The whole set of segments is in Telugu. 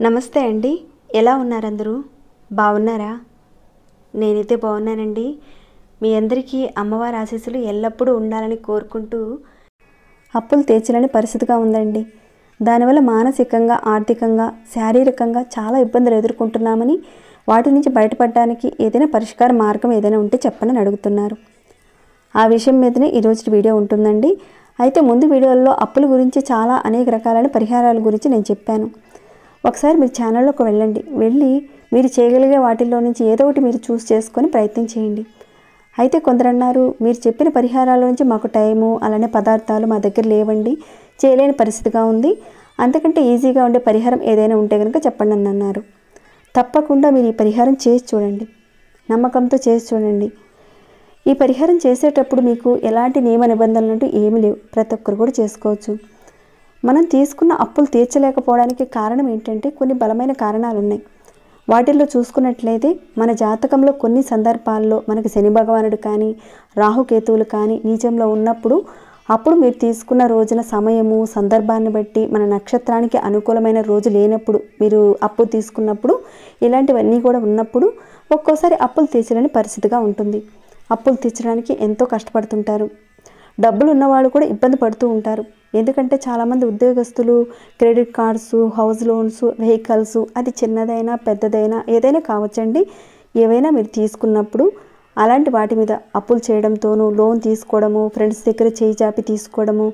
నమస్తే అండి, ఎలా ఉన్నారు అందరూ? బాగున్నారా? నేనైతే బాగున్నానండి. మీ అందరికీ అమ్మవారి ఆశీస్సులు ఎల్లప్పుడూ ఉండాలని కోరుకుంటూ, అప్పులు తీర్చలేని పరిస్థితిగా ఉందండి. దానివల్ల మానసికంగా, ఆర్థికంగా, శారీరకంగా చాలా ఇబ్బందులు ఎదుర్కొంటున్నామని, వాటి నుంచి బయటపడడానికి ఏదైనా పరిష్కార మార్గం ఏదైనా ఉంటే చెప్పనని అడుగుతున్నారు. ఆ విషయం మీదనే ఈరోజు వీడియో ఉంటుందండి. అయితే ముందు వీడియోల్లో అప్పుల గురించి చాలా అనేక రకాలైన పరిహారాల గురించి నేను చెప్పాను. ఒకసారి మీరు ఛానల్లోకి వెళ్ళి మీరు చేయగలిగే వాటిల్లో నుంచి ఏదో ఒకటి మీరు చూస్ చేసుకొని ప్రయత్నం చేయండి. అయితే కొందరు అన్నారు, మీరు చెప్పిన పరిహారాల నుంచి మాకు టైము అలానే పదార్థాలు మా దగ్గర లేవండి, చేయలేని పరిస్థితిగా ఉంది, అంతకంటే ఈజీగా ఉండే పరిహారం ఏదైనా ఉంటే కనుక చెప్పండి అని అన్నారు. తప్పకుండా మీరు ఈ పరిహారం చేసి చూడండి, నమ్మకంతో చేసి చూడండి. ఈ పరిహారం చేసేటప్పుడు మీకు ఎలాంటి నియమ నిబంధనలు అంటూ ఏమీ లేవు, ప్రతి ఒక్కరు కూడా చేసుకోవచ్చు. మనం తీసుకున్న అప్పులు తీర్చలేకపోవడానికి కారణం ఏంటంటే కొన్ని బలమైన కారణాలు ఉన్నాయి. వాటిల్లో చూసుకున్నట్లయితే మన జాతకంలో కొన్ని సందర్భాల్లో మనకి శని భగవానుడు కానీ, రాహుకేతువులు కానీ నీచంలో ఉన్నప్పుడు, అప్పుడు మీరు తీసుకున్న రోజున సమయము సందర్భాన్ని బట్టి మన నక్షత్రానికి అనుకూలమైన రోజు లేనప్పుడు, మీరు అప్పు తీసుకున్నప్పుడు, ఇలాంటివన్నీ కూడా ఉన్నప్పుడు ఒక్కోసారి అప్పులు తీర్చలేని పరిస్థితిగా ఉంటుంది. అప్పులు తీర్చడానికి ఎంతో కష్టపడుతుంటారు. డబ్బులు ఉన్నవాళ్ళు కూడా ఇబ్బంది పడుతూ ఉంటారు. ఎందుకంటే చాలామంది ఉద్యోగస్తులు credit cards, house loans, vehicles, అది చిన్నదైనా పెద్దదైనా ఏదైనా కావచ్చండి, ఏవైనా మీరు తీసుకున్నప్పుడు అలాంటి వాటి మీద అప్పులు చేయడంతోనూ, లోన్ తీసుకోవడము, ఫ్రెండ్స్ దగ్గర చేయి చాపి తీసుకోవడము,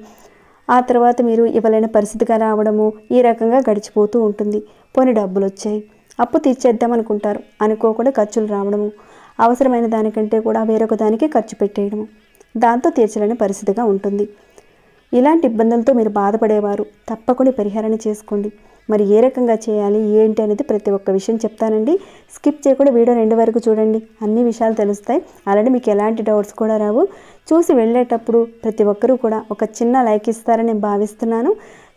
ఆ తర్వాత మీరు ఇవ్వలేని పరిస్థితిగా రావడము, ఈ రకంగా గడిచిపోతూ ఉంటుంది. పోనీ డబ్బులు వచ్చాయి, అప్పు తీర్చేద్దాం అనుకుంటారు, అనుకోకుండా ఖర్చులు రావడము, అవసరమైన దానికంటే కూడా వేరొక దానికి ఖర్చు పెట్టేయడము, దాంతో తీర్చలేని పరిస్థితిగా ఉంటుంది. ఇలాంటి ఇబ్బందులతో మీరు బాధపడేవారు తప్పకుండా పరిహారాన్ని చేసుకోండి. మరి ఏ రకంగా చేయాలి ఏంటి అనేది ప్రతి ఒక్క విషయం చెప్తానండి. స్కిప్ చేయకుండా వీడియో 2 వరకు చూడండి, అన్ని విషయాలు తెలుస్తాయి. అలానే మీకు ఎలాంటి డౌట్స్ కూడా రావు. చూసి వెళ్ళేటప్పుడు ప్రతి ఒక్కరూ కూడా ఒక చిన్న లైక్ ఇస్తారని నేను భావిస్తున్నాను.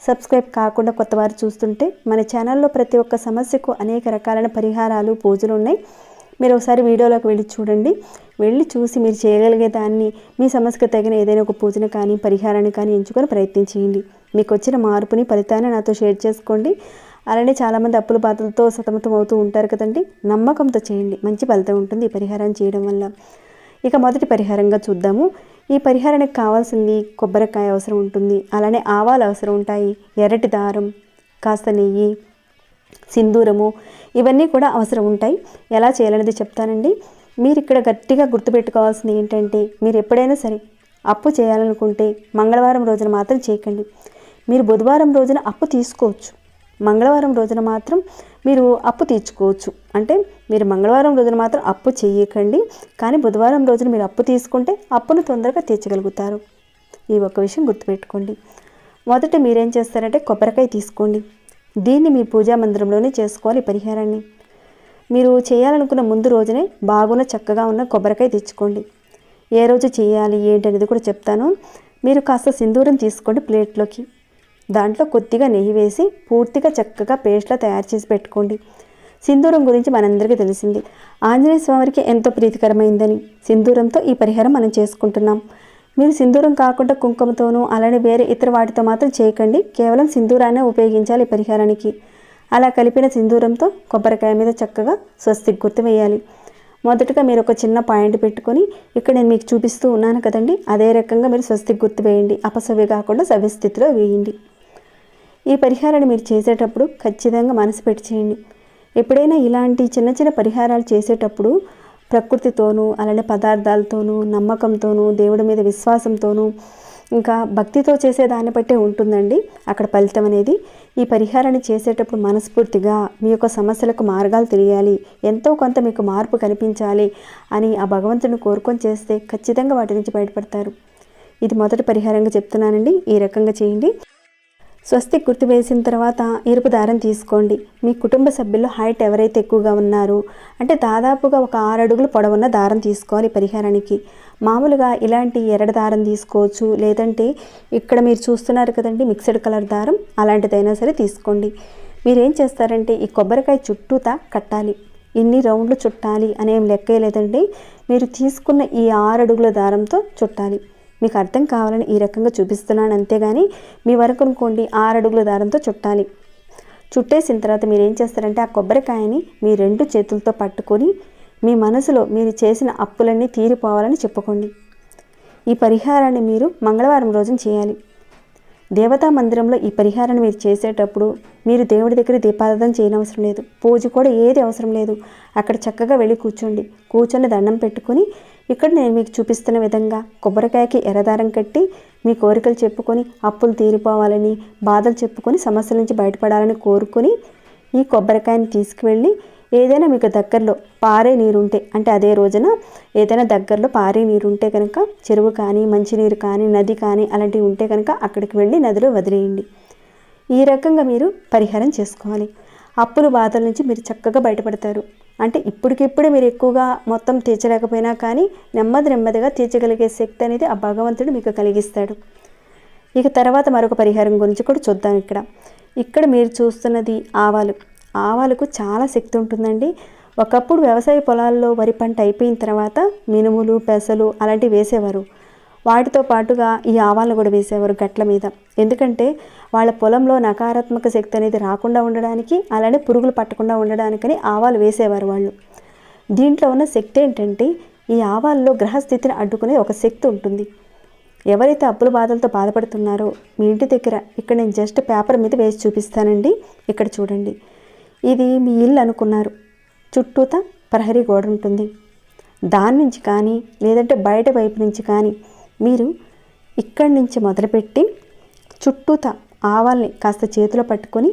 సబ్స్క్రైబ్ కాకుండా కొత్త వారు చూస్తుంటే మన ఛానల్లో ప్రతి ఒక్క సమస్యకు అనేక రకాలైన పరిహారాలు, పూజలు ఉన్నాయి. మీరు ఒకసారి వీడియోలోకి వెళ్ళి చూడండి. వెళ్ళి చూసి మీరు చేయగలిగే దాన్ని, మీ సమస్యకు తగిన ఏదైనా ఒక పూజను కానీ పరిహారాన్ని కానీ ఎంచుకొని ప్రయత్నం చేయండి. మీకు వచ్చిన మార్పుని, ఫలితాన్ని నాతో షేర్ చేసుకోండి. అలానే చాలామంది అప్పుల బాధలతో సతమతం అవుతూ ఉంటారు కదండి, నమ్మకంతో చేయండి, మంచి ఫలితం ఉంటుంది ఈ పరిహారం చేయడం వల్ల. ఇక మొదటి పరిహారంగా చూద్దాము. ఈ పరిహారానికి కావాల్సింది కొబ్బరికాయ అవసరం ఉంటుంది, అలానే ఆవాలు అవసరం ఉంటాయి, ఎర్రటి దారం, కాస్త నెయ్యి, సింధూరము, ఇవన్నీ కూడా అవసరం ఉంటాయి. ఎలా చేయాలనేది చెప్తానండి. మీరు ఇక్కడ గట్టిగా గుర్తుపెట్టుకోవాల్సింది ఏంటంటే, మీరు ఎప్పుడైనా సరే అప్పు చేయాలనుకుంటే మంగళవారం రోజున మాత్రం చేయకండి. మీరు బుధవారం రోజున అప్పు తీసుకోవచ్చు, మంగళవారం రోజున మాత్రం మీరు అప్పు తీర్చుకోవచ్చు. అంటే మీరు మంగళవారం రోజున మాత్రం అప్పు చేయకండి, కానీ బుధవారం రోజున మీరు అప్పు తీసుకుంటే అప్పును తొందరగా తీర్చగలుగుతారు. ఈ ఒక్క విషయం గుర్తుపెట్టుకోండి. మొదట మీరేం చేస్తారంటే కొబ్బరికాయ తీసుకోండి. దీన్ని మీ పూజా మందిరంలోనే చేసుకోవాలి. పరిహారాన్ని మీరు చేయాలనుకున్న ముందు రోజునే బాగున్న చక్కగా ఉన్న కొబ్బరికాయ తెచ్చుకోండి. ఏ రోజు చేయాలి ఏంటనేది కూడా చెప్తాను. మీరు కాస్త సింధూరం తీసుకోండి ప్లేట్లోకి, దాంట్లో కొద్దిగా నెయ్యి వేసి పూర్తిగా చక్కగా పేస్ట్లా తయారు చేసి పెట్టుకోండి. సింధూరం గురించి మనందరికీ తెలిసింది, ఆంజనేయ స్వామికి ఎంతో ప్రీతికరమైందని సింధూరంతో ఈ పరిహారం మనం చేసుకుంటున్నాం. మీరు సింధూరం కాకుండా కుంకుమతోనూ అలానే వేరే ఇతర వాటితో మాత్రం చేయకండి, కేవలం సింధూరాన్నే ఉపయోగించాలి ఈ పరిహారానికి. అలా కలిపిన సింధూరంతో కొబ్బరికాయ మీద చక్కగా స్వస్తిక్ గుర్తు వేయాలి. మొదటగా మీరు ఒక చిన్న పాయింట్ పెట్టుకొని, ఇక్కడ నేను మీకు చూపిస్తూ ఉన్నాను కదండి, అదే రకంగా మీరు స్వస్తిక్ గుర్తు వేయండి. అపసవ్య కాకుండా సవ్య స్థితిలో వేయండి. ఈ పరిహారాన్ని మీరు చేసేటప్పుడు ఖచ్చితంగా మనసు పెట్టి చేయండి. ఎప్పుడైనా ఇలాంటి చిన్న చిన్న పరిహారాలు చేసేటప్పుడు ప్రకృతితోనూ అలానే పదార్థాలతోనూ, నమ్మకంతోనూ, దేవుడి మీద విశ్వాసంతోనూ, ఇంకా భక్తితో చేసే దాన్ని బట్టే ఉంటుందండి అక్కడ ఫలితం అనేది. ఈ పరిహారాన్ని చేసేటప్పుడు మనస్ఫూర్తిగా మీ యొక్క సమస్యలకు మార్గాలు తెలియాలి, ఎంతో కొంత మీకు మార్పు కనిపించాలి అని ఆ భగవంతుని కోరుకొని చేస్తే ఖచ్చితంగా వాటి నుంచి బయటపడతారు. ఇది మొదటి పరిహారంగా చెప్తున్నానండి. ఈ రకంగా చేయండి. స్వస్తిక్ గుర్తు వేసిన తర్వాత ఎరుపు దారం తీసుకోండి. మీ కుటుంబ సభ్యుల్లో హైట్ ఎవరైతే ఎక్కువగా ఉన్నారో, అంటే దాదాపుగా ఒక 6 అడుగుల పొడవున్న దారం తీసుకోవాలి పరిహారానికి. మామూలుగా ఇలాంటి ఎర్రటి దారం తీసుకోవచ్చు, లేదంటే ఇక్కడ మీరు చూస్తున్నారు కదండి మిక్స్డ్ కలర్ దారం, అలాంటిదైనా సరే తీసుకోండి. మీరేం చేస్తారంటే ఈ కొబ్బరికాయ చుట్టూతా కట్టాలి. ఇన్ని రౌండ్లు చుట్టాలి అనేం లెక్కే లేదండి. మీరు తీసుకున్న ఈ 6 అడుగుల దారంతో చుట్టాలి. మీకు అర్థం కావాలని ఈ రకంగా చూపిస్తున్నాను, అంతేగాని మీ వరకు అనుకోండి 6 అడుగుల దారంతో చుట్టాలి. చుట్టేసిన తర్వాత మీరు ఏం చేస్తారంటే ఆ కొబ్బరికాయని మీ 2 చేతులతో పట్టుకొని మీ మనసులో మీరు చేసిన అప్పులన్నీ తీరిపోవాలని చెప్పుకోండి. ఈ పరిహారాన్ని మీరు మంగళవారం రోజున చేయాలి. దేవతా మందిరంలో ఈ పరిహారాన్ని మీరు చేసేటప్పుడు మీరు దేవుడి దగ్గర దీపారాధన చేయనవసరం లేదు, పూజ కూడా ఏది అవసరం లేదు. అక్కడ చక్కగా వెళ్ళి కూర్చోండి. కూర్చొని దండం పెట్టుకొని ఇక్కడ నేను మీకు చూపిస్తున్న విధంగా కొబ్బరికాయకి ఎర్రదారం కట్టి మీ కోరికలు చెప్పుకొని అప్పులు తీరిపోవాలని, బాధలు చెప్పుకొని సమస్యల నుంచి బయటపడాలని కోరుకొని ఈ కొబ్బరికాయని తీసుకువెళ్ళి ఏదైనా మీకు దగ్గరలో పారే నీరుంటే, అంటే అదే రోజున ఏదైనా దగ్గరలో పారే నీరుంటే కనుక చెరువు కానీ, మంచినీరు కానీ, నది కానీ అలాంటివి ఉంటే కనుక అక్కడికి వెళ్ళి నదిలో వదిలేయండి. ఈ రకంగా మీరు పరిహారం చేసుకోవాలి. అప్పుల బాధల నుంచి మీరు చక్కగా బయటపడతారు. అంటే ఇప్పటికిప్పుడే మీరు ఎక్కువగా మొత్తం తీర్చలేకపోయినా కానీ నెమ్మదిగా తీర్చగలిగే శక్తి అనేది ఆ భగవంతుడు మీకు కలిగిస్తాడు. ఇక తర్వాత మరొక పరిహారం గురించి కూడా చూద్దాం. ఇక్కడ మీరు చూస్తున్నది ఆవాలు. ఆవాలకు చాలా శక్తి ఉంటుందండి. ఒకప్పుడు వ్యవసాయ పొలాల్లో వరి పంట అయిపోయిన తర్వాత మినుములు, పెసలు అలాంటివి వేసేవారు. వాటితో పాటుగా ఈ ఆవాలను కూడా వేసేవారు గట్ల మీద. ఎందుకంటే వాళ్ళ పొలంలో నకారాత్మక శక్తి అనేది రాకుండా ఉండడానికి, అలానే పురుగులు పట్టకుండా ఉండడానికని ఆవాలు వేసేవారు వాళ్ళు. దీంట్లో ఉన్న శక్తి ఏంటంటే ఈ ఆవాల్లో గ్రహస్థితిని అడ్డుకునే ఒక శక్తి ఉంటుంది. ఎవరైతే అప్పుల బాధలతో బాధపడుతున్నారో మీ ఇంటి దగ్గర ఇక్కడ నేను జస్ట్ పేపర్ మీద వేసి చూపిస్తానండి. ఇక్కడ చూడండి, ఇది మీ ఇల్లు అనుకున్నారు. చుట్టూతా ప్రహరీ గోడ ఉంటుంది. దాని నుంచి కానీ లేదంటే బయట వైపు నుంచి కానీ మీరు ఇక్కడి నుంచి మొదలుపెట్టి చుట్టూతా ఆవాల్ని కాస్త చేతిలో పట్టుకొని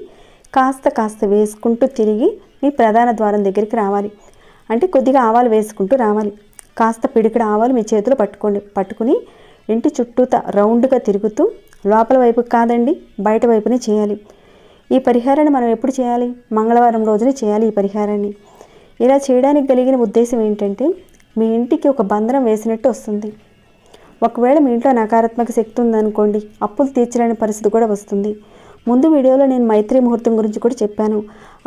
కాస్త వేసుకుంటూ తిరిగి మీ ప్రధాన ద్వారం దగ్గరికి రావాలి. అంటే కొద్దిగా ఆవాలు వేసుకుంటూ రావాలి. కాస్త పిడికిడ ఆవాలు మీ చేతిలో పట్టుకుని ఇంటి చుట్టూతా రౌండ్గా తిరుగుతూ లోపల వైపు కాదండి బయట వైపునే చేయాలి. ఈ పరిహారాన్ని మనం ఎప్పుడు చేయాలి? మంగళవారం రోజునే చేయాలి ఈ పరిహారాన్ని. ఇలా చేయడానికి కలిగిన ఉద్దేశం ఏంటంటే మీ ఇంటికి ఒక బంధనం వేసినట్టు వస్తుంది. ఒకవేళ మీ ఇంట్లో నకారాత్మక శక్తి ఉందనుకోండి, అప్పులు తీర్చలేని పరిస్థితి కూడా వస్తుంది. ముందు వీడియోలో నేను మైత్రి ముహూర్తం గురించి కూడా చెప్పాను.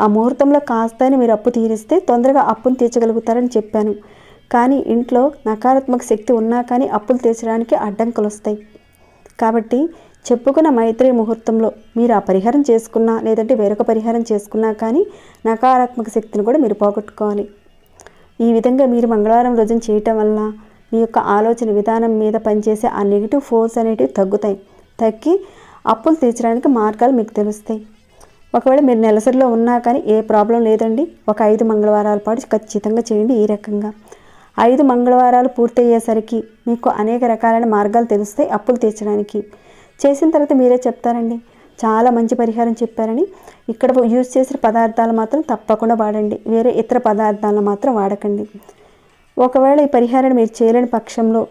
ఆ ముహూర్తంలో కాస్తని మీరు అప్పు తీరిస్తే తొందరగా అప్పును తీర్చగలుగుతారని చెప్పాను. కానీ ఇంట్లో నకారాత్మక శక్తి ఉన్నా కానీ అప్పులు తీర్చడానికి అడ్డంకులు వస్తాయి. కాబట్టి చెప్పుకున్న మైత్రి ముహూర్తంలో మీరు ఆ పరిహారం చేసుకున్నా లేదంటే వేరొక పరిహారం చేసుకున్నా కానీ నకారాత్మక శక్తిని కూడా మీరు పోగొట్టుకోవాలి. ఈ విధంగా మీరు మంగళవారం రోజున చేయటం వల్ల మీ యొక్క ఆలోచన విధానం మీద పనిచేసే ఆ నెగిటివ్ ఫోర్స్ అనేటివి తగ్గి అప్పులు తీర్చడానికి మార్గాలు మీకు తెలుస్తాయి. ఒకవేళ మీరు నెలసరిలో ఉన్నా కానీ ఏ ప్రాబ్లం లేదండి. ఒక 5 మంగళవారాల పాటు ఖచ్చితంగా చేయండి. ఈ రకంగా 5 మంగళవారాలు పూర్తయ్యేసరికి మీకు అనేక రకాలైన మార్గాలు తెలుస్తాయి అప్పులు తీర్చడానికి. చేసిన తర్వాత మీరే చెప్తారండి చాలా మంచి పరిహారం చెప్పారని. ఇక్కడ యూజ్ చేసిన పదార్థాలు మాత్రం తప్పకుండా వాడండి, వేరే ఇతర పదార్థాలను మాత్రం వాడకండి. ఒకవేళ ఈ పరిహారాన్ని మీరు చేయలేని పక్షంలో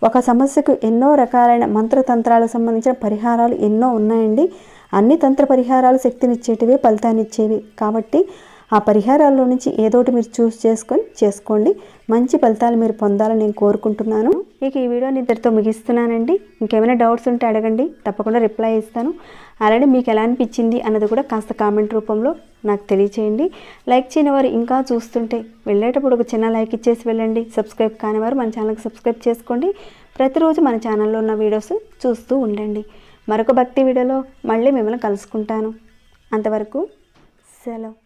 ఒక సమస్యకు ఎన్నో రకాలైన మంత్రతంత్రాలకు సంబంధించిన పరిహారాలు ఎన్నో ఉన్నాయండి. అన్ని తంత్ర పరిహారాలు శక్తినిచ్చేటివి, ఫలితాన్ని ఇచ్చేవి. కాబట్టి ఆ పరిహారాల్లో నుంచి ఏదోటి మీరు చేసుకోండి. మంచి ఫలితాలు మీరు పొందాలని నేను కోరుకుంటున్నాను. ఇక ఈ వీడియోని ఇద్దరితో ముగిస్తున్నానండి. ఇంకేమైనా డౌట్స్ ఉంటే అడగండి, తప్పకుండా రిప్లై ఇస్తాను. అలానే మీకు ఎలా అనిపించింది అన్నది కూడా కాస్త కామెంట్ రూపంలో నాకు తెలియచేయండి. లైక్ చేయని వారు ఇంకా చూస్తుంటే వెళ్ళేటప్పుడు ఒక చిన్న లైక్ ఇచ్చేసి వెళ్ళండి. సబ్స్క్రైబ్ కాని వారు మన ఛానల్కి సబ్స్క్రైబ్ చేసుకోండి. ప్రతిరోజు మన ఛానల్లో ఉన్న వీడియోస్ చూస్తూ ఉండండి. మరొక భక్తి వీడియోలో మళ్ళీ మిమ్మల్ని కలుసుకుంటాను. అంతవరకు సెలవు.